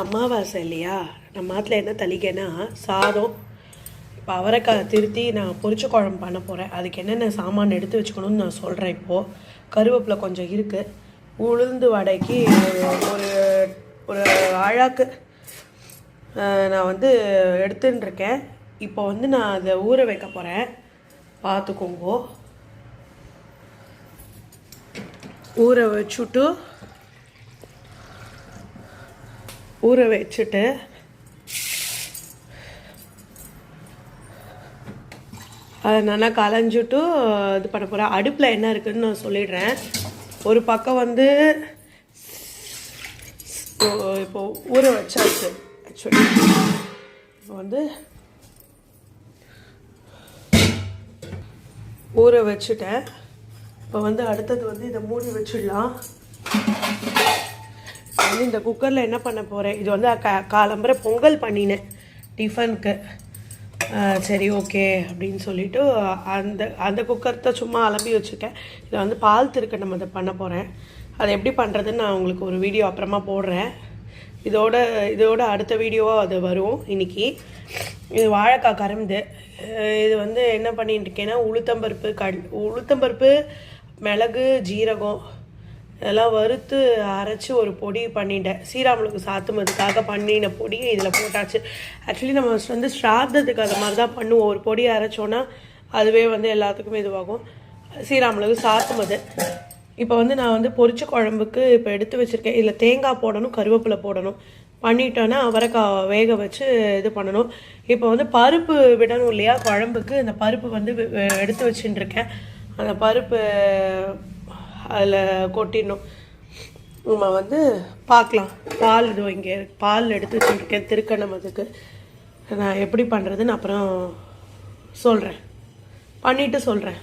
அமாவாசை இல்லையா, நம்ம மாட்டில் என்ன தளிகைன்னா சாதம். இப்போ அவரைக்காய் திருத்தி நான் பொரிச்ச குழம்பு பண்ண போகிறேன். அதுக்கு என்னென்ன சாமான் எடுத்து வச்சுக்கணும்னு நான் சொல்கிறேன். இப்போது கருவேப்பிலை கொஞ்சம் இருக்குது. உளுந்து வடைக்கு ஒரு ஒரு ஆழாக்கு நான் வந்து எடுத்துட்டுருக்கேன். இப்போ வந்து நான் அதை ஊற வைக்க போகிறேன். பார்த்துக்கோங்கோ. ஊற வச்சுட்டு அதை நல்லா களைஞ்சிட்டு இது பண்ண போகிறேன். அடுப்பில் என்ன இருக்குதுன்னு நான் சொல்லிடுறேன். ஒரு பக்கம் வந்து இப்போ ஊற வச்சாச்சு. ஆக்சுவலி இப்போ வந்து ஊற வச்சுட்டேன். இப்போ வந்து அடுத்தது வந்து இதை மூடி வச்சிடலாம். வந்து இந்த குக்கரில் என்ன பண்ண போகிறேன், இது வந்து காலம்பரை பொங்கல் பண்ணினேன் டிஃபனுக்கு. சரி ஓகே அப்படின்னு சொல்லிவிட்டு அந்த குக்கர் தான் சும்மா அலம்பி வச்சுருக்கேன். இதை வந்து பால் திருக்க நம்ம அதை பண்ண போகிறேன். அதை எப்படி பண்ணுறதுன்னு நான் உங்களுக்கு ஒரு வீடியோ அப்புறமா போடுறேன். இதோட அடுத்த வீடியோவாக அது வரும். இன்றைக்கி இது வாழைக்காய் கறந்து இது வந்து என்ன பண்ணிட்டு இருக்கேன்னா உளுத்தம்பருப்பு மிளகு ஜீரகம் இதெல்லாம் வறுத்து அரைச்சி ஒரு பொடி பண்ணிட்டேன். சீராமலுக்கு சாத்துமதுக்காக பண்ணின பொடியை இதில் போட்டாச்சு. ஆக்சுவலி நம்ம வந்து ஸ்ராத்தத்துக்கு அது மாதிரி தான் பண்ணுவோம். ஒரு பொடியை அரைச்சோன்னா அதுவே வந்து எல்லாத்துக்குமே இதுவாகும். சீராமலுக்கு சாத்துமது. இப்போ வந்து நான் வந்து பொரிச்ச குழம்புக்கு இப்போ எடுத்து வச்சுருக்கேன். இதில் தேங்காய் போடணும், கருவேப்பிலை போடணும். பண்ணிட்டோன்னா அவரைக்காய் வேக வச்சு இது பண்ணணும். இப்போ வந்து பருப்பு விடணும் இல்லையா குழம்புக்கு. இந்த பருப்பு வந்து எடுத்து வச்சுட்டுருக்கேன். அந்த பருப்பு அதில் கொட்டிடணும். நம்ம வந்து பார்க்கலாம். பால் இது இங்கே பால் எடுத்து வச்சுருக்கேன் திருக்கணம். அதுக்கு நான் எப்படி பண்ணுறதுன்னு அப்புறம் சொல்கிறேன், பண்ணிவிட்டு சொல்கிறேன்.